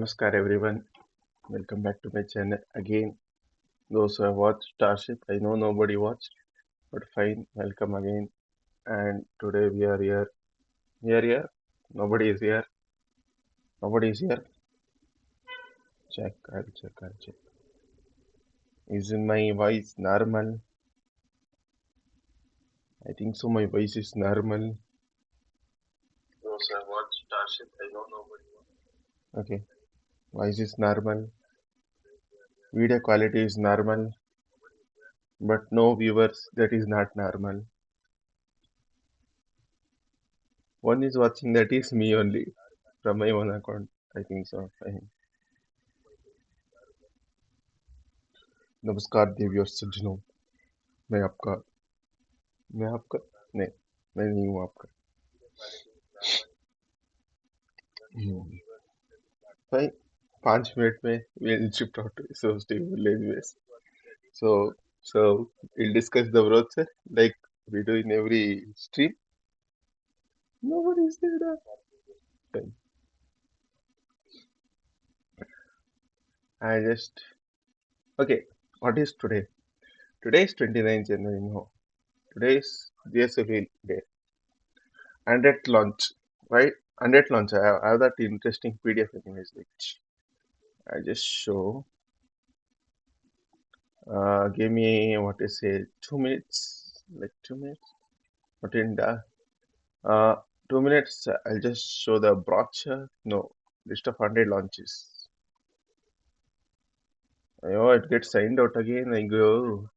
Namaskar everyone, welcome back to my channel again. Those who have watched Starship, I know nobody watched, but fine, welcome again. And today we are here. We are here. Nobody is here. Nobody is here. Check, I'll check. Is my voice normal? I think so. My voice is normal. Those who have watched Starship, I know nobody watched. Okay, voice is normal. Video quality is normal, but no viewers. That is not normal. One is watching, that is me only from my own account. I think so. Fine. नमस्कार देवियों और सज्जनों मैं आपका मैं आपका नहीं मैं नहीं हूँ आपका भाई 5 मिनट में we'll shift out to so stable NVS. So we'll discuss the browser like we do in every stream. Nobody is there. Fine. I just okay. What is today? Today is 29th January. No, today is GSLV day. 100th launch, right? 100th launch. I have that interesting PDF image which I just show. Give me what is it? 2 minutes, like 2 minutes. What in the 2 minutes? I'll just show the brochure. No, list of 100 launches. Oh, it gets signed out again. I go.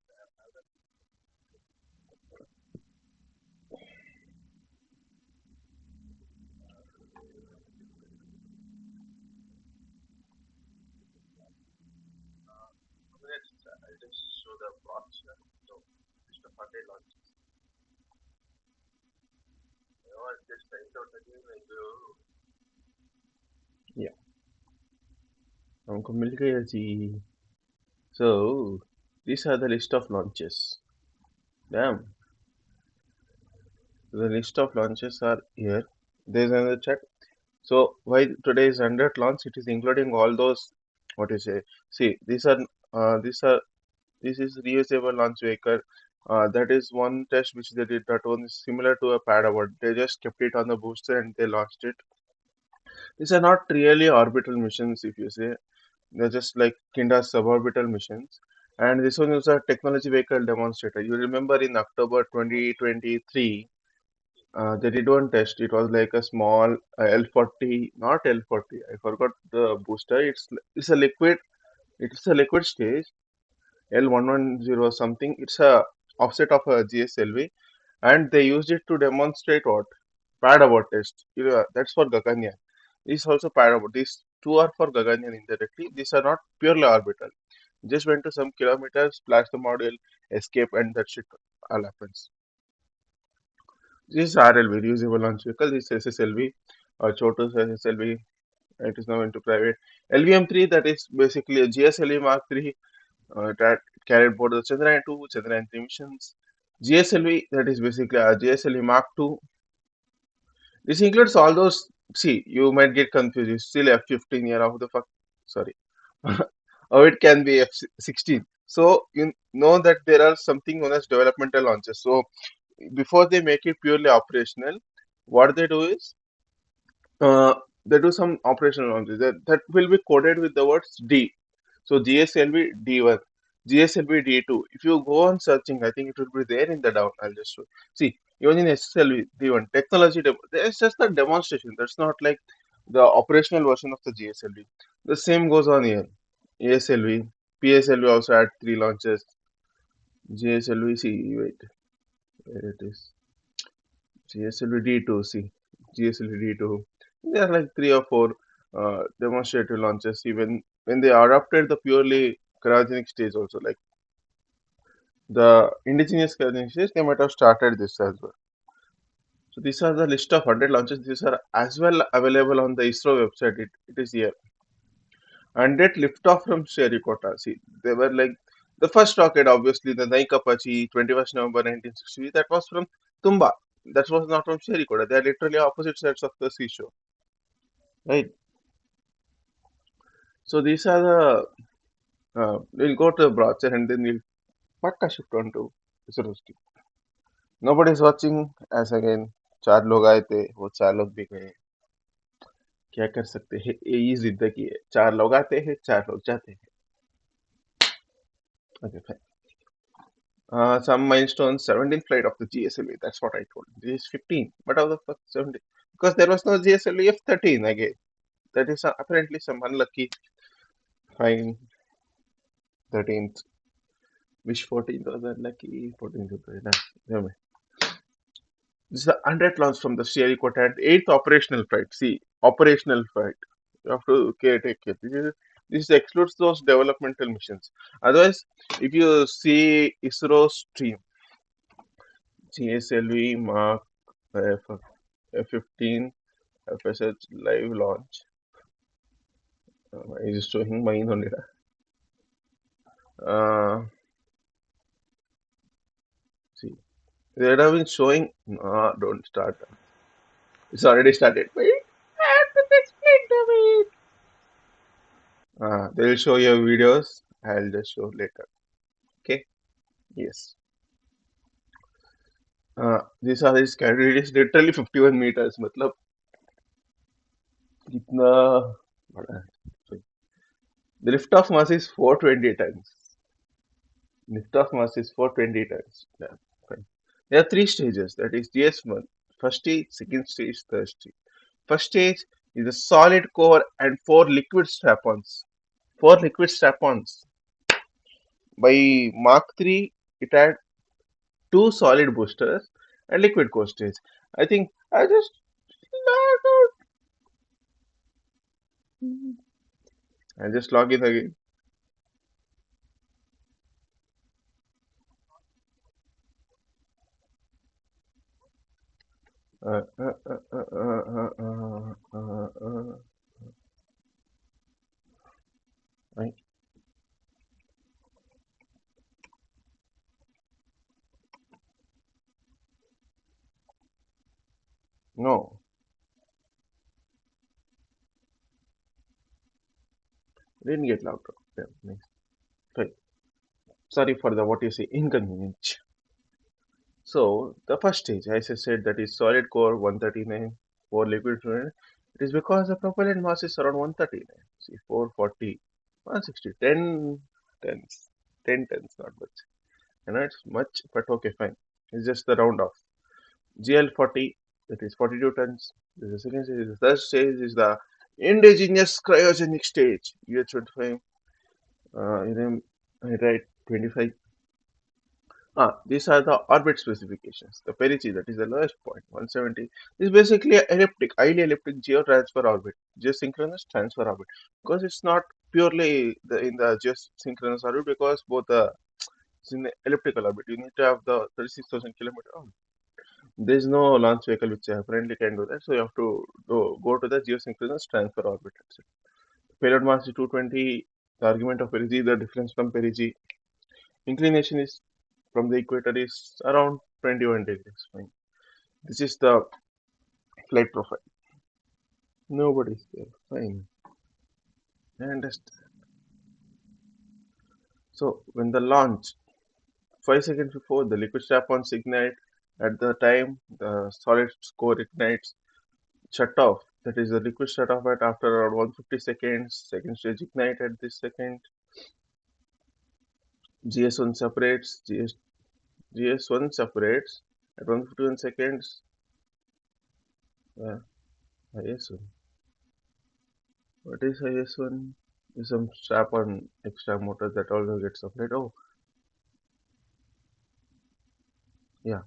I'll just show the brochure. No, list of 100 launches. Oh, it gets signed out again. I go. Yeah. हमको मिल गया जी. So these are the list of launches. Damn. The list of launches are here. There's another chat. So why today is 100th launch? It is including all those. What you say? See, this is reusable launch vehicle. That is one test which they did. That one is similar to a pad award. They just kept it on the booster and they launched it. These are not really orbital missions, if you say. They're just like kind of suborbital missions. And this one is a technology vehicle demonstrator. You remember in October 2023, they did one test. It was like a small L40, not L40. I forgot the booster. It's a liquid. It's a liquid stage L110 something. It's a offset of a GSLV, and they used it to demonstrate what pad abort test. That's for Gaganyaan. This is also pad abort. These two are for Gaganyaan indirectly. These are not purely orbital. Just went to some kilometers, splash the module, escape, and that shit all happens. This is RLV, reusable launch vehicle. This is SSLV, Chotu's SSLV. It is now into private. LVM3, that is basically a GSLV Mark 3 that carried both the Chandrayaan 2, Chandrayaan 3 missions. GSLV, that is basically a GSLV Mark 2. This includes all those. See, you might get confused. It's still F15 year of the fuck. Sorry. Or it can be F16. So you know that there are something known as developmental launches. So before they make it purely operational, what they do is they do some operational launches that will be coded with the words D. So GSLV D1, GSLV D2. If you go on searching, I think it will be there in the down. I'll just show. See, even in SSLV D1, technology, it's just a demonstration. That's not like the operational version of the GSLV. The same goes on here. ASLV, PSLV also had 3 launches. GSLV, see, wait, where it is. GSLV D2, see, GSLV D2. There are like 3 or 4 demonstrative launches, even when they adopted the purely cryogenic stage, also like the indigenous cryogenic stage, they might have started this as well. So these are the list of 100 launches. These are as well available on the ISRO website. It is here. And that liftoff from Sherikota. See, they were like the first rocket, obviously, the Nike Apache, 21st November 1960. That was from Tumba. That was not from Sherikota. They are literally opposite sides of the seashore. Right. So these are the we'll go to the browser and then we'll पक्का shift on to ISRO. Nobody is watching as again चार लोग आए थे वो चार लोग भी गए क्या कर सकते हैं यही जिंदगी है चार लोग आते हैं चार लोग जाते हैं okay fine some milestones 17th flight of the GSLV that's what I told this is 15 but how the fuck 17 because there was no GSLV F13 again that is apparently some unlucky fine 13th wish 14th was unlucky 14th never mind. This is the 100th launch from the Sierra and 8th operational flight. See, operational flight. You have to take care. This excludes those developmental missions. Otherwise, if you see ISRO stream, GSLV Mark F15 FSH live launch, is showing mine only. See, they have been showing. No, don't start. It's already started. Wait, I have to explain to me. They'll show your videos. I'll just show later. Okay. Yes. These are his category. It is literally 51 meters. मतलब कितना बड़ा है. Sorry. The lift off mass is 420 tons. Lift off mass is 420 tons. Yeah, fine. There are three stages. That is GS1. First stage, second stage, third stage. First stage is a solid core and four liquid strap-ons. Four liquid strap-ons. By Mark 3, it had two solid boosters and liquid core stage. I think I just log in again. Right. No, didn't get logged out. Yeah, nice. Fine. Sorry for the what you say inconvenience. So the first stage, as I said, that is solid core 139 for liquid fluid. It is because the propellant mass is around 139. See 440, 160, 10 tens, 10 tens, not much. I know it's much, but okay, fine. It's just the round off. GL40, that is 42 tons. This is the second stage. The third stage is the Indigenous Cryogenic stage. UH25. I write 25. These are the orbit specifications. The perigee, that is the lowest point, 170, is basically an elliptic, highly elliptic geotransfer orbit, geosynchronous transfer orbit. Because it's not purely in the geosynchronous orbit, because both it's in the elliptical orbit. You need to have the 36,000 kilometer. There is no launch vehicle which apparently can do that, so you have to go to the geosynchronous transfer orbit. That's it. Payload mass is 220. The argument of perigee, the difference from perigee, inclination is from the equator is around 21 degrees. Fine. This is the flight profile. Nobody's there. Fine. I understand. So when the launch, 5 seconds before the liquid strap-ons ignite, at the time the solid core ignites, shut off. That is the liquid shut off at after around 150 seconds. Second stage ignite at this second. GS1 separates. GS1 separates at 151 seconds. IS1. What is IS1? Is some strap on extra motor that also gets supplied. Oh, yeah.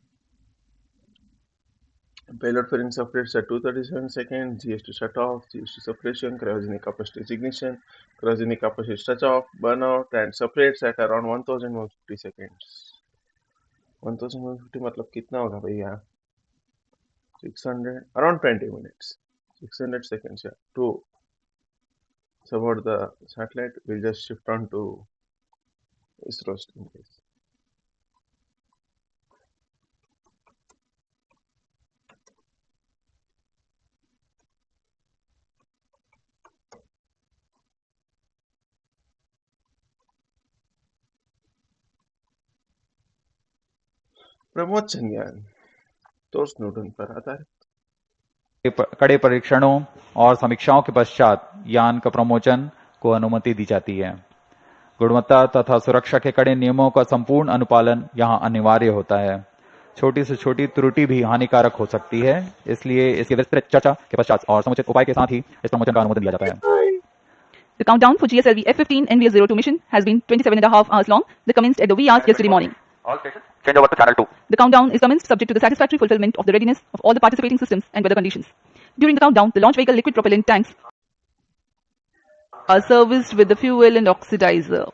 Payload fairing separates at 237 seconds. GS2 shut off. GS2 separation. Cryogenic upper stage ignition. Cryogenic upper stage touch off. Burnout and separates at around 1150 seconds. 1150 मतलब कितना होगा भैया 600 around 20 minutes 600 seconds yeah two so about the satellite we'll just shift on to ISRO stream guys. Pramod चंद्यान तो Snowden पर आधारित कड़े परीक्षणों और समीक्षाओं के पश्चात यान का प्रमोचन को अनुमति दी जाती है। गुणवत्ता तथा सुरक्षा के कड़े नियमों का संपूर्ण अनुपालन यहाँ अनिवार्य होता है। छोटी से छोटी त्रुटि भी हानिकारक हो सकती है, इसलिए इसकी विस्तृत चर्चा के पश्चात और समुचित उपाय के साथ ही इस प्रमोचन का अनुमोदन दिया जाता है। The countdown for GSLV F15 NVS-02 mission has been 27.5 hours long. They commenced at the wee hours yesterday morning. All stations, change over to channel 2. The countdown is commenced subject to the satisfactory fulfillment of the readiness of all the participating systems and weather conditions. During the countdown, the launch vehicle liquid propellant tanks are serviced with the fuel and oxidizer.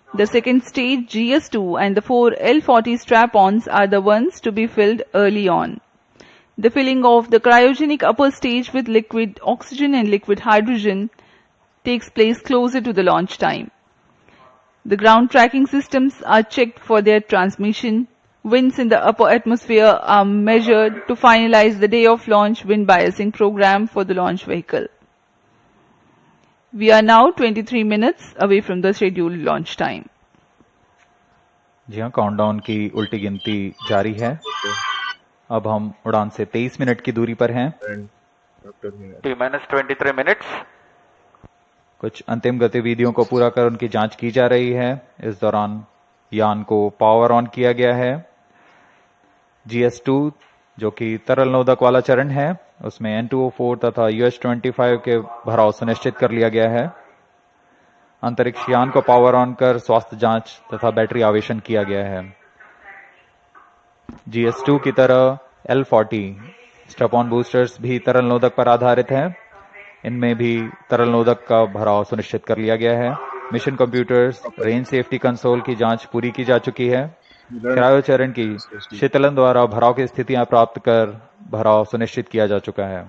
The second stage, GS2, and the 4 L40 strap-ons are the ones to be filled early on. The filling of the cryogenic upper stage with liquid oxygen and liquid hydrogen takes place closer to the launch time. The ground tracking systems are checked for their transmission. Winds in the upper atmosphere are measured to finalize the day of launch wind biasing program for the launch vehicle. We are now 23 minutes away from the scheduled launch time. जी हाँ, countdown की उल्टी गिनती जारी है। अब हम उड़ान से 23 मिनट की दूरी पर हैं। T-23 minutes. कुछ अंतिम गतिविधियों को पूरा कर उनकी जांच की जा रही है। इस दौरान यान को पावर ऑन किया गया है। GS2 जो कि तरल नोदक वाला चरण है, उसमें N2O4 तथा US-25 के भराव सुनिश्चित कर लिया गया है। अंतरिक्ष यान को पावर ऑन कर स्वास्थ्य जांच तथा बैटरी आवेशन किया गया है। GS2 की तरह L40 स्ट्रैप-ऑन बूस्टर्स भी तरल नोदक पर आधारित हैं। इनमें भी तरल नोदक का भराव सुनिश्चित कर लिया गया है। Mission computers, range safety console की जांच पूरी की जा चुकी है। क्रायो चरण की शीतलन द्वारा भराव की स्थितियां प्राप्त कर भराव सुनिश्चित किया जा चुका है।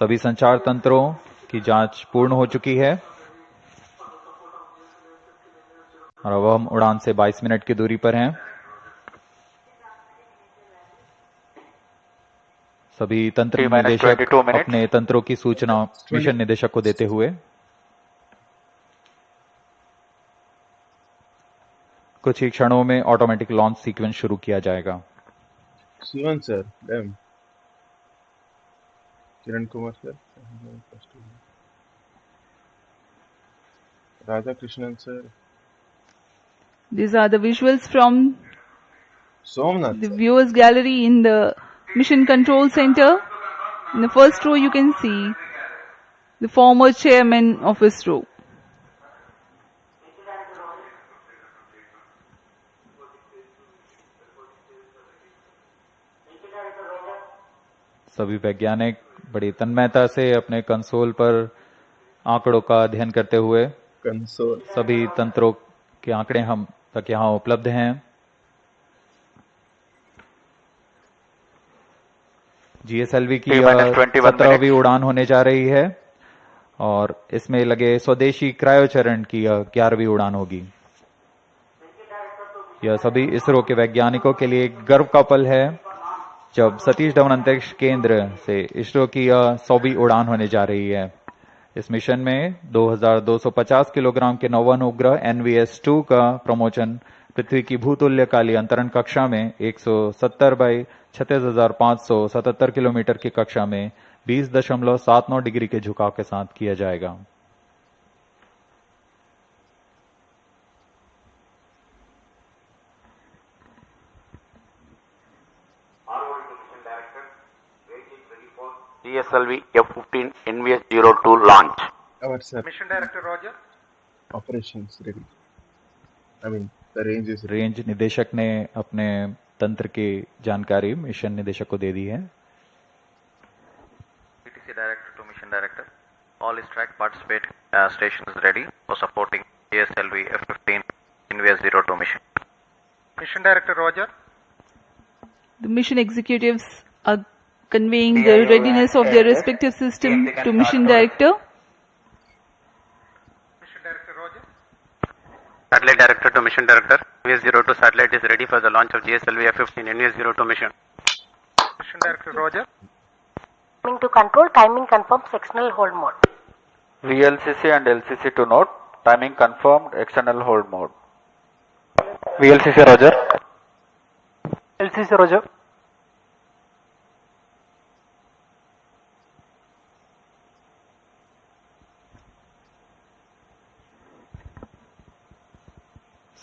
सभी संचार तंत्रों की जांच पूर्ण हो चुकी है और अब हम उड़ान से 22 मिनट की दूरी पर हैं। सभी तंत्र निदेशक अपने तंत्रों की सूचना मिशन निदेशक को देते हुए कुछ ही क्षणों में ऑटोमेटिक लॉन्च सीक्वेंस शुरू किया जाएगा। Sivan sir, Kiran Kumar sir, Radha Krishnan sir. These are the visuals from Somnath the viewers gallery in the mission control center. In the first row you can see the former chairman of ISRO. सभी वैज्ञानिक बड़ी तन्मयता से अपने console पर आंकड़ों का अध्ययन करते हुए कंसोल सभी तंत्रों के आंकड़े हम तक यहाँ उपलब्ध हैं। GSLV की 17वीं उड़ान होने जा रही है और इसमें लगे स्वदेशी क्रायो चरण की 11वीं उड़ान होगी। यह सभी इसरो के वैज्ञानिकों के लिए गर्व का पल है जब सतीश धवन अंतरिक्ष केंद्र से इसरो की 100वीं उड़ान होने जा रही है। इस मिशन में 2250 किलोग्राम के नौवन उपग्रह NVS-2 का प्रमोचन पृथ्वी की भूतुल्यकालीय अंतरण कक्षा में 170 बाई 36,577 किलोमीटर की कक्षा में 20.79 डिग्री के झुकाव के साथ किया जाएगा। GSLV F15 NVS-02 launch. Our sir. Mission Director Roger. Operations ready. I mean the range is ready. Range निदेशक ने अपने तंत्र की जानकारी मिशन निदेशक को दे दी है। PTC Director to Mission Director. All strike participate stations ready for supporting GSLV F15 NVS-02 mission. Mission Director Roger. The mission executives are conveying the readiness of their respective system to Mission Director. Mission Director Roger. Satellite Director to Mission Director. NVS-02 satellite is ready for the launch of GSLV F15 NVS-02 mission. Mission Director Roger. Timing to control, timing confirmed, sectional hold mode. VLCC and LCC to note, timing confirmed, external hold mode. VLCC Roger. LCC Roger.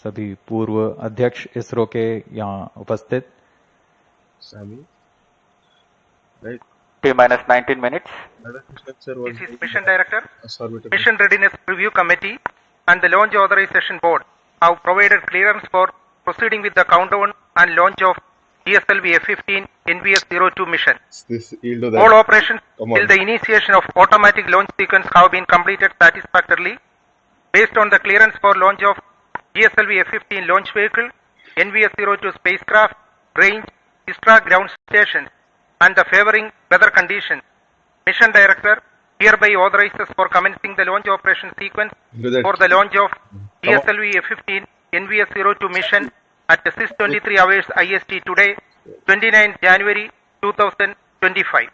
सभी पूर्व अध्यक्ष इसरो के यहाँ उपस्थित। Sami, right? T-minus 19 minutes. Radhakrishnan sir was This is Mission Director, orbital Mission Readiness Review Committee, and the Launch Authorization Board have provided clearance for proceeding with the countdown and launch of GSLV F15 NVS-02 mission. This yield to All that. operations Come on. till the initiation of automatic launch sequence have been completed satisfactorily. Based on the clearance for launch of GSLV F15 launch vehicle, NVS-02 spacecraft, range, ISRO ground station, and the favoring weather conditions, Mission Director hereby authorizes for commencing the launch operation sequence Look at that. for the launch of Come on. GSLV F15 NVS-02 mission at 6:23 hours IST today, 29 January 2025.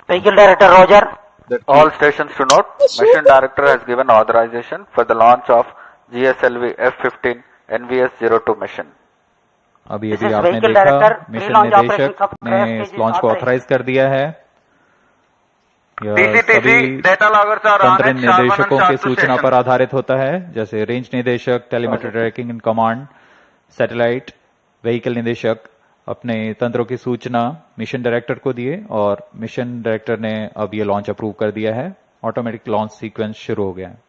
Vehicle Director Roger. That All stations to note, Mission Director has given authorization for the launch of GSLV F15 NVS-02 mission. अभी This अभी is आपने Vehicle देखा Director, mission pre-launch निदेशक operations of ने cryo इस stage is launch को authorized. Authorise कर दिया है। यह DCTC सभी data loggers are on तंत्र at SHAR 1 and निर्देशकों SHAR के 2 सूचना stations. पर आधारित होता है, जैसे रेंज निदेशक, telemetry tracking and command, satellite, vehicle निदेशक अपने तंत्रों की सूचना मिशन डायरेक्टर को दिए और मिशन डायरेक्टर ने अब ये लॉन्च अप्रूव कर दिया है। ऑटोमेटिक लॉन्च सीक्वेंस शुरू हो गया है।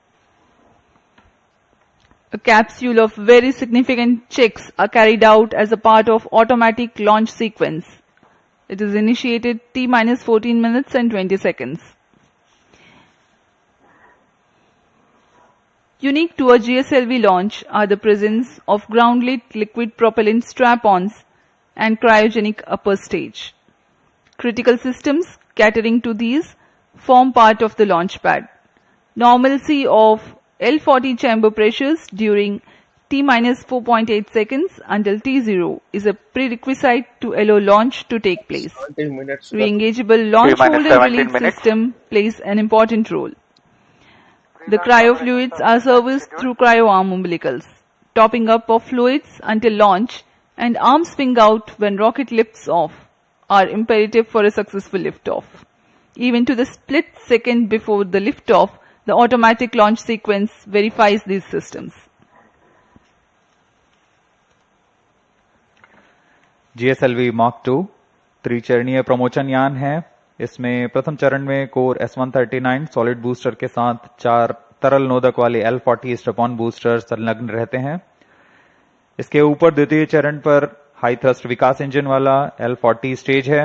A capsule of very significant checks are carried out as a part of automatic launch sequence. It is initiated T-minus 14 minutes and 20 seconds. Unique to a GSLV launch are the presence of ground-lit liquid propellant strap-ons and cryogenic upper stage. Critical systems catering to these form part of the launch pad. Normalcy of L40 chamber pressures during T-minus 4.8 seconds until T0 is a prerequisite to allow launch to take place. 20 minutes. Re-engageable launch T-minus hold and 17 release minutes. system plays an important role. The cryofluids are serviced through cryo arm umbilicals. Topping up of fluids until launch and arm swing out when rocket lifts off are imperative for a successful liftoff. Even to the split second before the liftoff, the automatic launch sequence verifies these systems. GSLV Mark II त्रिचरणीय प्रमोचन यान है। इसमें प्रथम चरण में core S139 solid booster के साथ 4 तरल नोदक वाले L40 स्ट्रैप-ऑन बूस्टर संलग्न रहते हैं। इसके ऊपर द्वितीय चरण पर हाई थ्रस्ट विकास इंजन वाला L40 स्टेज है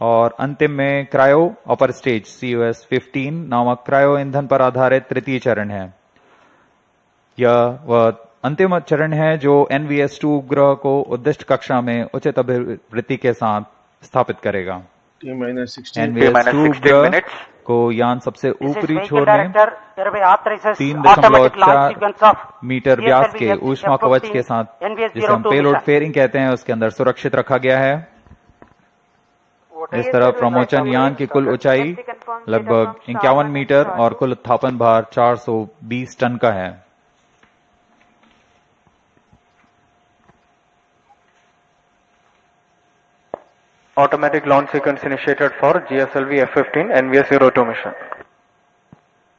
और अंतिम में क्रायो अपर स्टेज COS 15 नामक क्रायो ईंधन पर आधारित तृतीय चरण है। यह वह अंतिम चरण है जो NVS-2 उपग्रह को उद्दिष्ट कक्षा में उचित अभिवृत्ति के साथ स्थापित करेगा। T-minus 16. NVS-2 उपग्रह को यान सबसे This is ऊपरी Vehicle छोर में Director hereby authorizes 3.4 automatic launch sequence of metre व्यास के GSLV ऊष्मा कवच के साथ, जिसे हम पेलोड NVS-02 फेयरिंग कहते हैं, उसके अंदर सुरक्षित रखा गया है। इस तरह प्रमोचन यान की कुल ऊंचाई लगभग 51 मीटर और कुल उत्थापन भार 420 टन का है। Automatic launch sequence initiated for GSLV F15 NVS-02 mission.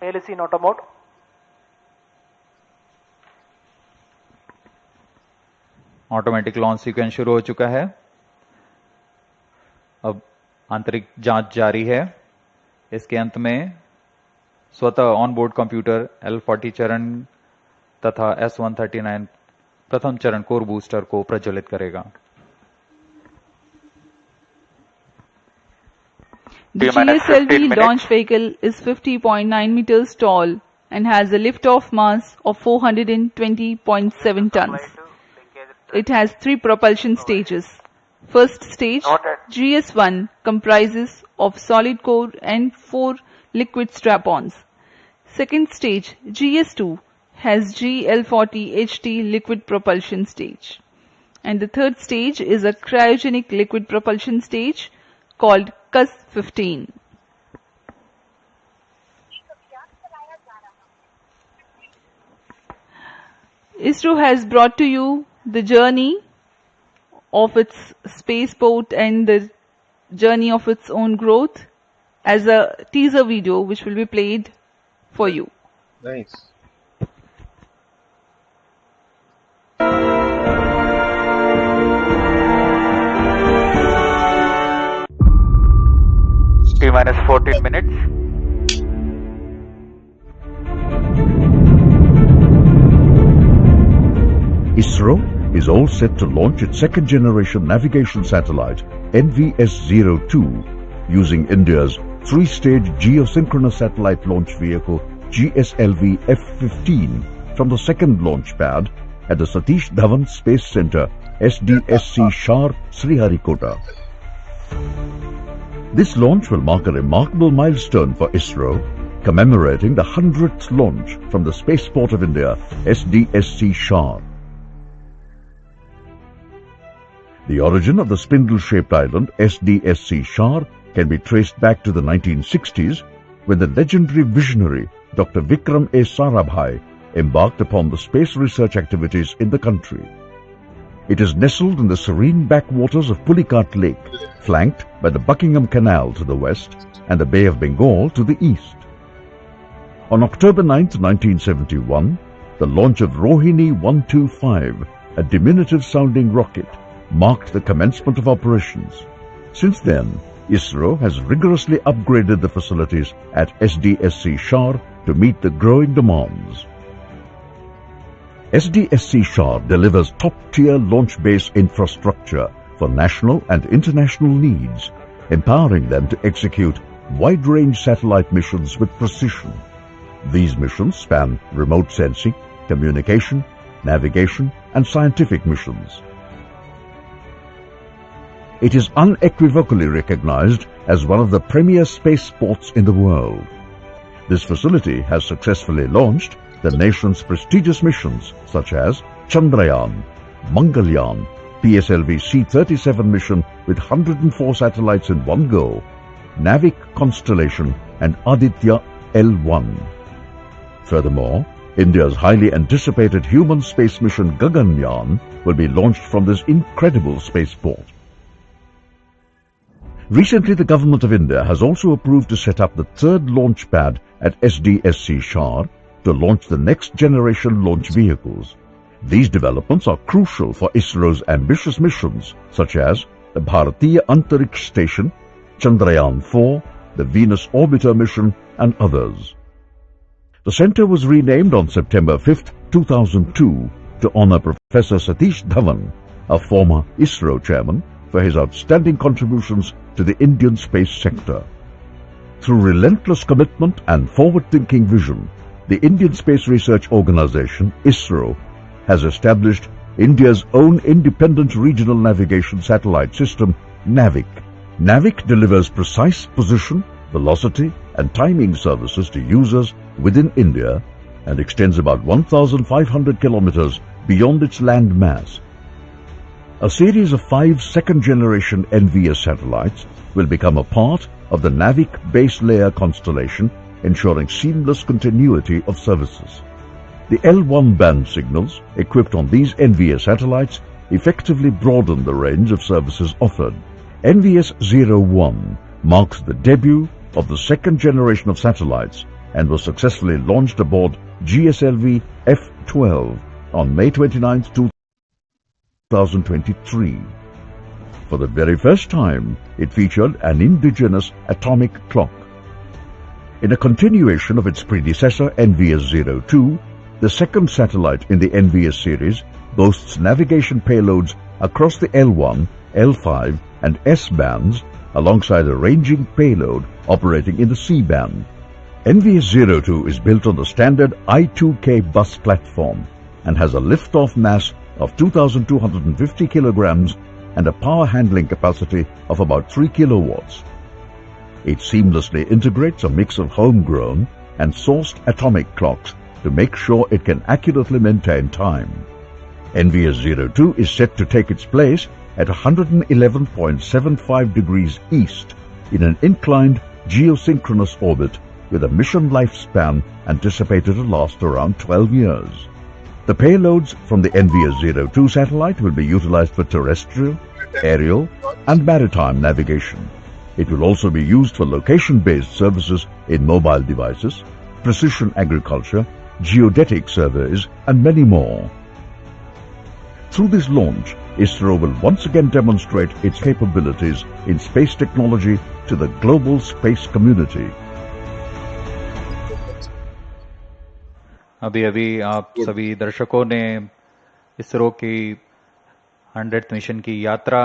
ALC in auto mode. Automatic launch sequence शुरू हो चुका है। अब आंतरिक जांच जारी है। इसके अंत में स्वतः ऑन बोर्ड कंप्यूटर L40 चरण तथा S139 प्रथम चरण कोर बूस्टर को प्रज्वलित करेगा। The GSLV launch vehicle is 50.9 meters tall and has a lift-off mass of 420.7 tons. It has 3 propulsion stages. First stage, GS1, comprises of solid core and 4 liquid strap-ons. Second stage, GS2, has GL40 HT liquid propulsion stage. And the third stage is a cryogenic liquid propulsion stage called CUS 15. ISRO has brought to you the journey of its spaceport and the journey of its own growth as a teaser video which will be played for you. Nice. T-minus 14 minutes. ISRO is all set to launch its second-generation navigation satellite, NVS-02, using India's three-stage geosynchronous satellite launch vehicle, GSLV F15, from the second launch pad at the Satish Dhawan Space Centre, SDSC SHAR, Sriharikota. This launch will mark a remarkable milestone for ISRO, commemorating the 100th launch from the Spaceport of India, SDSC SHAR. The origin of the spindle-shaped island, SDSC SHAR, can be traced back to the 1960s, when the legendary visionary Dr. Vikram A. Sarabhai embarked upon the space research activities in the country. It is nestled in the serene backwaters of Pulicat Lake, flanked by the Buckingham Canal to the west and the Bay of Bengal to the east. On October 9, 1971, the launch of Rohini 125, a diminutive-sounding rocket, marked the commencement of operations. Since then, ISRO has rigorously upgraded the facilities at SDSC SHAR to meet the growing demands. SDSC SHAR delivers top-tier launch base infrastructure for national and international needs, empowering them to execute wide-range satellite missions with precision. These missions span remote sensing, communication, navigation, and scientific missions. It is unequivocally recognized as one of the premier spaceports in the world. This facility has successfully launched the nation's prestigious missions such as Chandrayaan, Mangalyaan, PSLV C-37 mission with 104 satellites in one go, Navik Constellation, and Aditya L1. Furthermore, India's highly anticipated human space mission Gaganyaan will be launched from this incredible spaceport. Recently, the Government of India has also approved to set up the third launch pad at SDSC SHAR to launch the next-generation launch vehicles. These developments are crucial for ISRO's ambitious missions, such as the Bharatiya Antariksh Station, Chandrayaan-4, the Venus Orbiter mission, and others. The centre was renamed on September 5, 2002, to honour Professor Satish Dhawan, a former ISRO chairman, for his outstanding contributions to the Indian space sector. Through relentless commitment and forward-thinking vision, the Indian Space Research Organisation, ISRO, has established India's own independent regional navigation satellite system, NAVIC. NAVIC delivers precise position, velocity, and timing services to users within India and extends about 1,500 kilometers beyond its land mass. A series of 5 second-generation NVS satellites will become a part of the NAVIC base layer constellation, ensuring seamless continuity of services. The L1 band signals equipped on these NVS satellites effectively broaden the range of services offered. NVS-01 marks the debut of the second generation of satellites and was successfully launched aboard GSLV F15 on May 29, 2023. For the very first time, it featured an indigenous atomic clock. In a continuation of its predecessor NVS-02, the second satellite in the NVS series boasts navigation payloads across the L1, L5 and S bands alongside a ranging payload operating in the C band. NVS-02 is built on the standard I2K bus platform and has a lift-off mass of 2,250 kilograms and a power handling capacity of about 3 kilowatts. It seamlessly integrates a mix of homegrown and sourced atomic clocks to make sure it can accurately maintain time. NVS-02 is set to take its place at 111.75 degrees east in an inclined geosynchronous orbit with a mission lifespan anticipated to last around 12 years. The payloads from the NVS-02 satellite will be utilized for terrestrial, aerial and maritime navigation. It will also be used for location-based services in mobile devices, precision agriculture, geodetic surveys and many more. Through this launch, ISRO will once again demonstrate its capabilities in space technology to the global space community. अभी अभी आप सभी दर्शकों ने इसरो की 100th mission की यात्रा,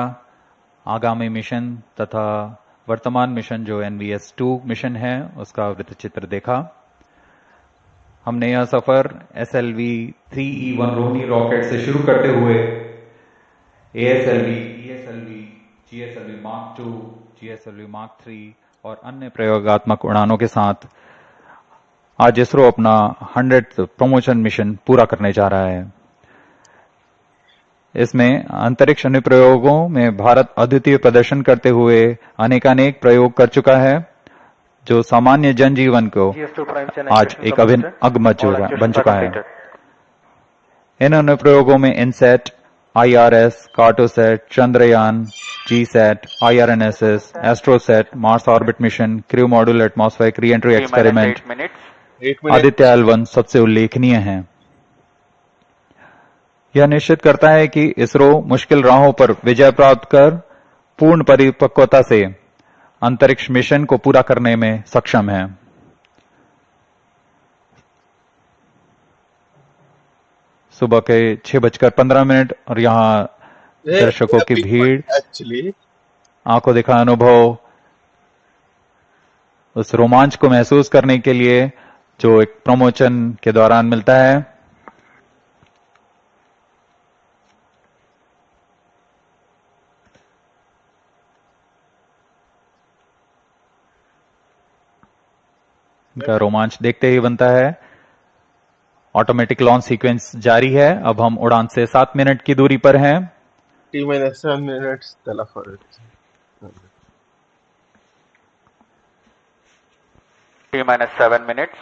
आगामी मिशन तथा वर्तमान मिशन जो NVS-2 मिशन है उसका वृत्तचित्र देखा। हमने यह सफर SLV 3E1 रोनी रॉकेट से शुरू करते हुए ASLV, ESLV, GSLV Mark II, GSLV Mark III और अन्य प्रयोगात्मक उड़ानों के साथ आज इसरो अपना 100th प्रमोशन मिशन पूरा करने जा रहा है। इसमें अंतरिक्ष अनुप्रयोगों में भारत अद्वितीय प्रदर्शन करते हुए अनेकानेक प्रयोग कर चुका है, जो सामान्य जनजीवन को आज एक अभिन्न अंग बन चुका है। इन अनुप्रयोगों में INSAT, IRS, Cartosat, Chandrayaan, GSAT, IRNSS, Astrosat, Mars orbit mission, crew module atmospheric reentry experiment, Aditya L1 सबसे उल्लेखनीय है। यह निश्चित करता है कि इसरो मुश्किल राहों पर विजय प्राप्त कर पूर्ण परिपक्वता से अंतरिक्ष मिशन को पूरा करने में सक्षम है। सुबह के 6:15 और यहाँ दर्शकों की भीड़, आंखों देखा अनुभव, उस रोमांच को महसूस करने के लिए जो एक प्रमोशन के दौरान मिलता है। इनका रोमांच देखते ही बनता है। ऑटोमेटिक लॉन्च सीक्वेंस जारी है। अब हम उड़ान से 7 मिनट की दूरी पर हैं। T-7 minutes, tell for it. T-7 minutes.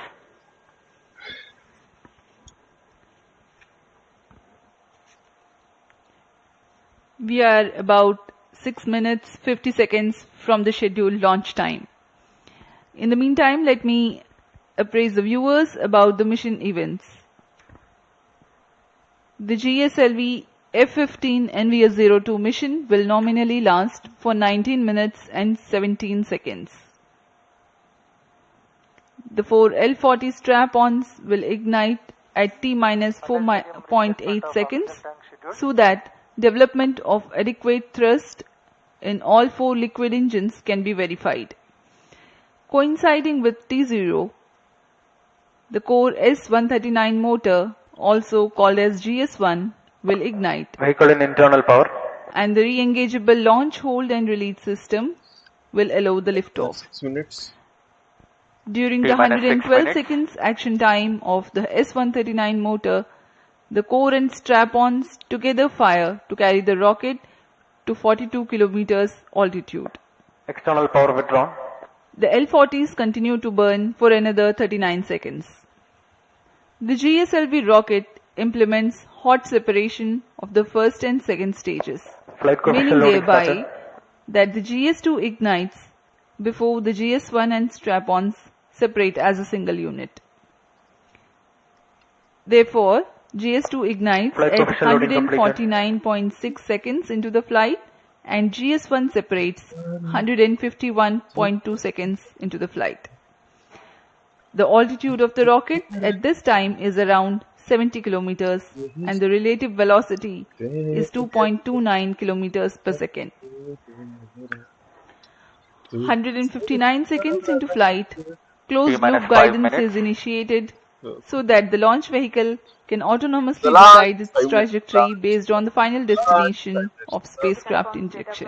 We are about 6 minutes 50 seconds from the scheduled launch time. In the meantime, let me appraise the viewers about the mission events. The GSLV F15 NVS-02 mission will nominally last for 19 minutes and 17 seconds. The 4 L40 strap-ons will ignite at T-4.8 seconds so that development of adequate thrust in all 4 liquid engines can be verified. Coinciding with T0, the core S139 motor, also called as GS1, will ignite. Vehicle in internal power. And the re-engageable launch, hold and release system will allow the liftoff. 6 minutes. During the 112 seconds action time of the S139 motor, the core and strap-ons together fire to carry the rocket to 42 kilometers altitude. External power withdrawn. The L40s continue to burn for another 39 seconds. The GSLV rocket implements hot separation of the first and second stages, meaning thereby that the GS2 ignites before the GS1 and strap-ons separate as a single unit. Therefore, GS2 ignites at 149.6 seconds into the flight and GS1 separates 151.2 seconds into the flight. The altitude of the rocket at this time is around 70 kilometers and the relative velocity is 2.29 kilometers per second. 159 seconds into flight, closed loop guidance is initiated so that the launch vehicle can autonomously decide its trajectory based on the final destination of spacecraft injection.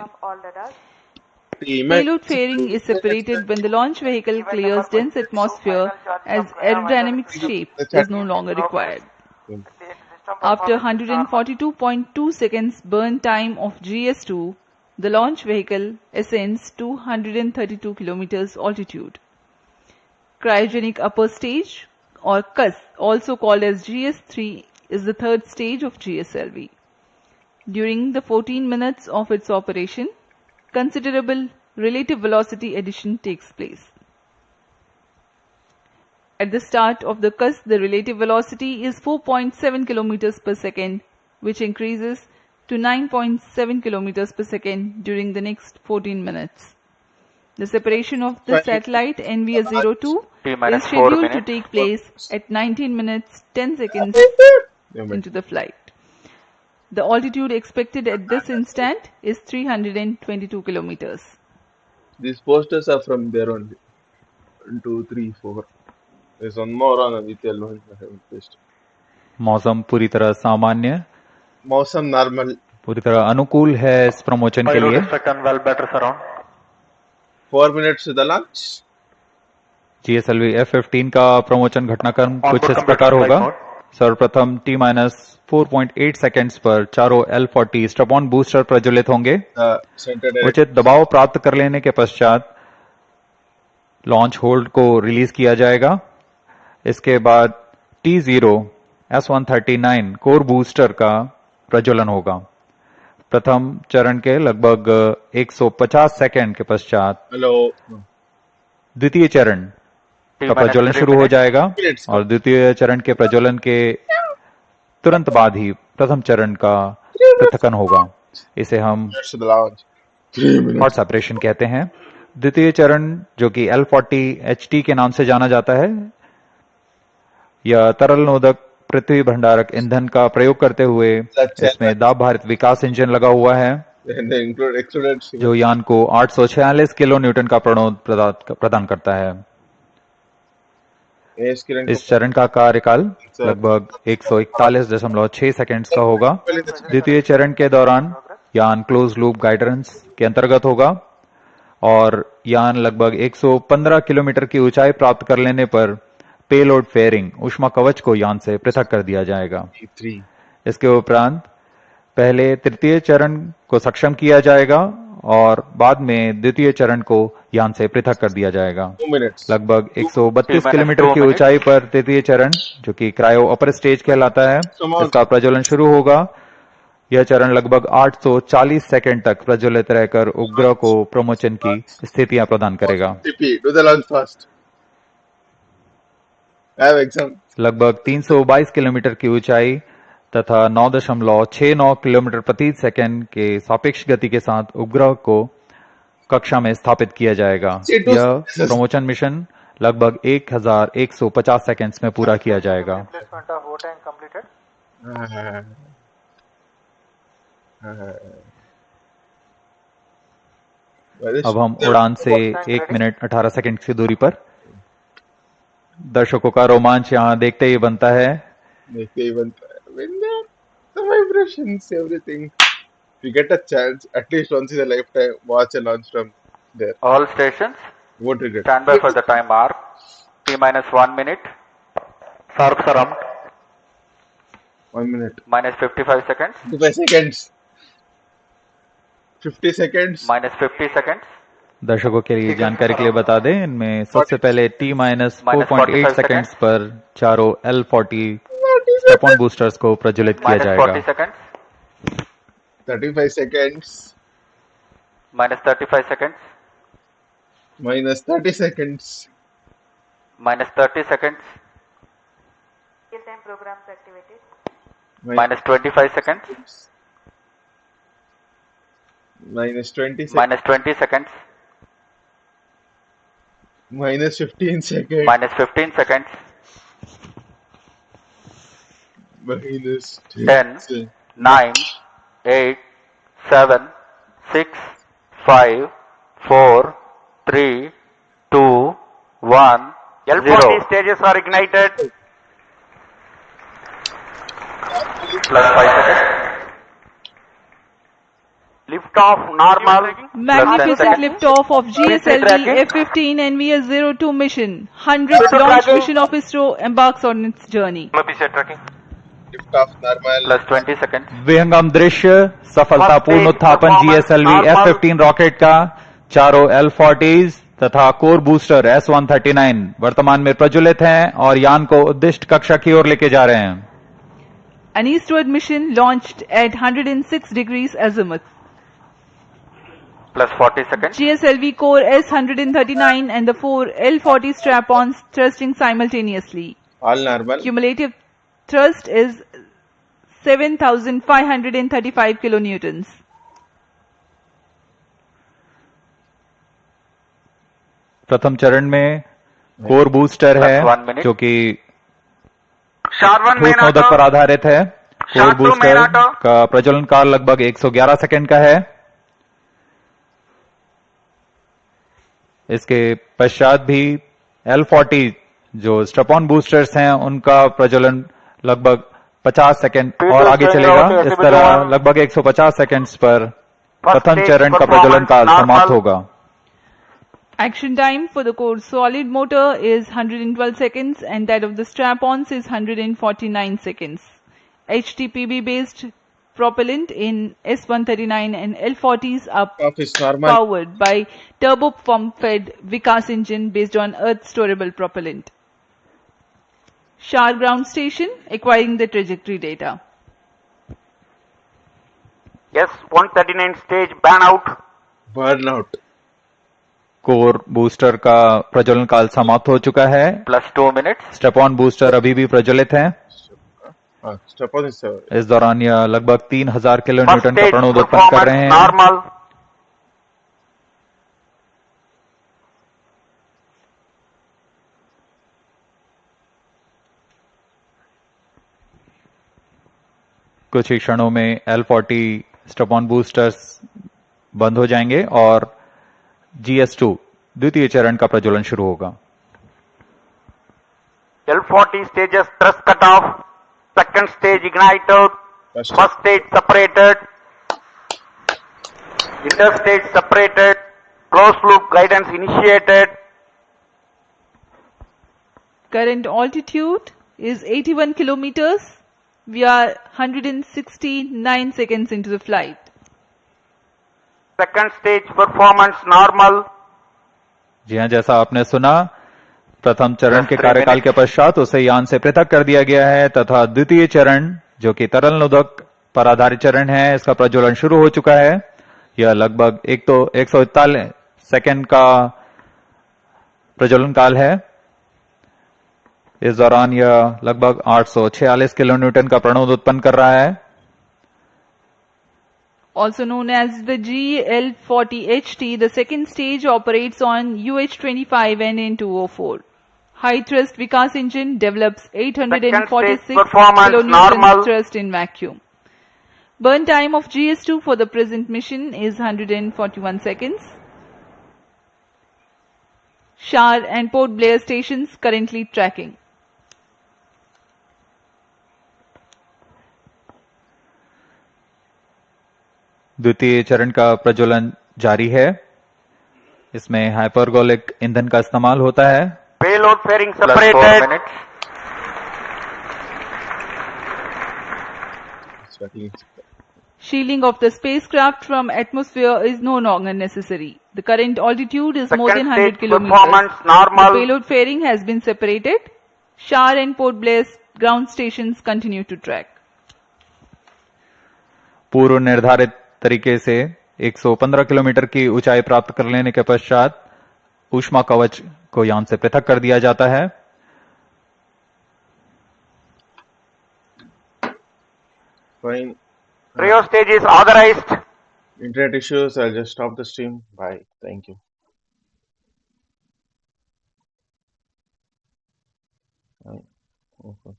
Payload fairing is separated when the launch vehicle clears dense atmosphere as aerodynamic shape is no longer required. After 142.2 seconds burn time of GS2, the launch vehicle ascends to 132 kilometers altitude. Cryogenic upper stage or CUS, also called as GS3 is the third stage of GSLV. During the 14 minutes of its operation, considerable relative velocity addition takes place. At the start of the cusp, the relative velocity is 4.7 km per second, which increases to 9.7 km per second during the next 14 minutes. The separation of the satellite NVS-02 is scheduled to take place at 19 minutes 10 seconds into the flight. The altitude expected at this instant is 322 kilometers. These posters are from there only. 1, 2, 3, 4. There's one more on Aditya Lohan I haven't placed. मौसम पूरी तरह सामान्य, मौसम normal, पूरी तरह अनुकूल है इस प्रमोशन के लिए. 4 minutes to the launch. GSLV F15 का प्रमोशन घटनाक्रम कुछ इस प्रकार होगा. सर्वप्रथम T-4.8 सेकेंड्स पर चारों L40 स्ट्रैप-ऑन बूस्टर प्रज्वलित होंगे. उचित दबाव प्राप्त कर लेने के पश्चात लॉन्च होल्ड को रिलीज किया जाएगा. इसके बाद T0 S139 कोर बूस्टर का प्रज्वलन होगा. प्रथम चरण के लगभग 150 सेकंड के पश्चात द्वितीय चरण का प्रज्वलन शुरू हो जाएगा और द्वितीय चरण के प्रज्वलन के तुरंत बाद ही प्रथम चरण का पृथक्करण होगा. इसे हम हॉट सेपरेशन कहते हैं. द्वितीय चरण जो कि L40HT के नाम से जाना जाता है, यह तरल नोदक पृथ्वी भंडारक ईंधन का प्रयोग करते हुए इसमें दाब भारित विकास इंजन लगा हुआ है जो यान को 846 किलो न्यूटन का प्रणोद प्रदान करता है. इस चरण का कार्यकाल लगभग 141.6 सेकंड्स का होगा. द्वितीय चरण के दौरान यान क्लोज लूप गाइडेंस के अंतर्गत होगा और यान लगभग 115 किलोमीटर की ऊंचाई प्राप्त कर लेने पर पेलोड फेयरिंग ऊष्मा कवच को यान से पृथक कर दिया जाएगा. इसके उपरांत पहले तृतीय चरण को सक्षम किया जाएगा और बाद में द्वितीय चरण को यान से पृथक कर दिया जाएगा. लगभग 132 किलोमीटर की ऊंचाई पर तृतीय चरण जो कि क्रायो अपर स्टेज कहलाता है, इसका प्रज्वलन शुरू होगा. यह चरण लगभग 840 सेकंड तक प्रज्वलित रहकर उपग्रह को प्रमोशन की स्थितियां प्रदान करेगा. लगभग 322 किलोमीटर की ऊंचाई तथा 9.69 किलोमीटर प्रति सेकंड के सापेक्ष गति के साथ उपग्रह को कक्षा में स्थापित किया जाएगा. यह प्रमोशन मिशन लगभग 1150 सेकंड्स में पूरा किया जाएगा. अब हम उड़ान से 1 मिनट 18 सेकंड की दूरी पर. दर्शकों का रोमांच यहाँ देखते ही बनता है. When the vibrations, everything. If you get a chance, at least once in a lifetime, watch a launch from there. All stations, won't regret. Stand by for the time mark. T-1 minute. Sharp around. 1 minute. Minus 55 seconds. 55 seconds. 50 seconds. Minus 50 seconds. दर्शकों के लिए जानकारी के लिए बता दें, इनमें सबसे पहले T-4.8 सेकंड्स पर चारों L40 स्टेप-ऑन बूस्टर्स को प्रज्वलित किया जाएगा. 35 seconds. Minus 35 seconds. Minus 30 seconds. Minus 30 seconds. Real-time programs activated. Minus 25 seconds. Minus 20 seconds. Minus 20 seconds. Minus 15 seconds. Minus 15 seconds. Minus 10, 9, 8, 7, 6, 5, 4, 3, 2, 1, L40 stages are ignited. Plus 5 seconds. Liftoff normal. Magnificent liftoff of GSLV F15 NVS-02 mission. 100th launch mission of ISRO embarks on its journey. Liftoff normal. Plus 20 seconds. विहंगम दृश्य, सफलतापूर्ण उत्थापन GSLV F15 rocket का. चारों L40s तथा core booster S139 वर्तमान में प्रज्वलित हैं और यान को उद्दिष्ट कक्षा की ओर लेके जा रहे हैं. An eastward mission launched at 106 degrees azimuth. Plus 40 seconds. GSLV core S139 and the 4 L40 strap-ons thrusting simultaneously. All normal. Cumulative thrust is 7,535 kilonewtons. प्रथम चरण में कोर बूस्टर Plus है 1 minute. जो कि SHAR 1 ठोस main नोदक auto. पर आधारित है। Core SHAR 2 main booster auto. का प्रज्वलन काल लगभग 111 सेकंड का है। इसके पश्चात भी L40 जो स्ट्रपॉन बूस्टर्स हैं उनका प्रज्वलन लगभग 50 सेकंड और आगे चलेगा। इस तरह लगभग 150 सेकंड्स पर प्रथम चरण का प्रज्वलन काल समाप्त होगा। Action time for the core solid motor is 112 seconds and that of the strap-ons is 149 seconds. HTPB based propellant in S139 and L40s are Of is normal. powered by turbopump-fed Vikas engine based on Earth storable propellant. SHAR ground station acquiring the trajectory data. S139 stage burnout. Burnout. Core booster का प्रज्वलन काल समाप्त हो चुका है। Plus 2 minutes. स्ट्रपॉन booster अभी भी प्रज्वलित हैं। Step on is इस दौरान यह लगभग 3000 किलो First न्यूटन का stage प्रणोद उत्पन्न कर रहे performance हैं। normal. कुछ ही क्षणों में L40 स्ट्रपॉन बूस्टर्स बंद हो जाएंगे और GS2 द्वितीय चरण का प्रज्वलन शुरू होगा। L40 stages thrust cutoff. Second stage ignited. First stage separated. Interstage separated. Closed loop guidance initiated. Current altitude is 81 kilometers. We are 169 seconds into the flight. Second stage performance normal. जी हाँ, जैसा आपने सुना, प्रथम चरण के कार्यकाल के पश्चात उसे यान से पृथक कर दिया गया है तथा द्वितीय चरण जो कि तरल नोदक पर आधारित चरण है, इसका प्रज्वलन शुरू हो चुका है। यह लगभग 141 सेकंड का प्रज्वलन काल है। इस दौरान यह लगभग 846 किलो न्यूटन का प्रणोद उत्पन्न कर रहा है। Also known as the GL40HT, the second stage operates on UH-25 and N204. High thrust Vikas engine develops 846 kilonewtons thrust in vacuum. Burn time of GS2 for the present mission is 141 seconds. SHAR and Port Blair stations currently tracking. द्वितीय चरण का प्रज्वलन जारी है। इसमें hypergolic ईंधन का इस्तेमाल होता है। Payload fairing separated. Shielding of the spacecraft from atmosphere is no longer necessary. The current altitude is more than 100 kilometers. The payload fairing has been separated. SHAR and Port Blair ground stations continue to track. पूर्व निर्धारित तरीके से 115 kilometre की ऊंचाई प्राप्त कर लेने के पश्चात ऊष्मा कवच को यान से पृथक कर दिया जाता है। Fine. Cryo stage is authorized. Internet issues. I'll just stop the stream. Bye. Thank you. Bye. Okay.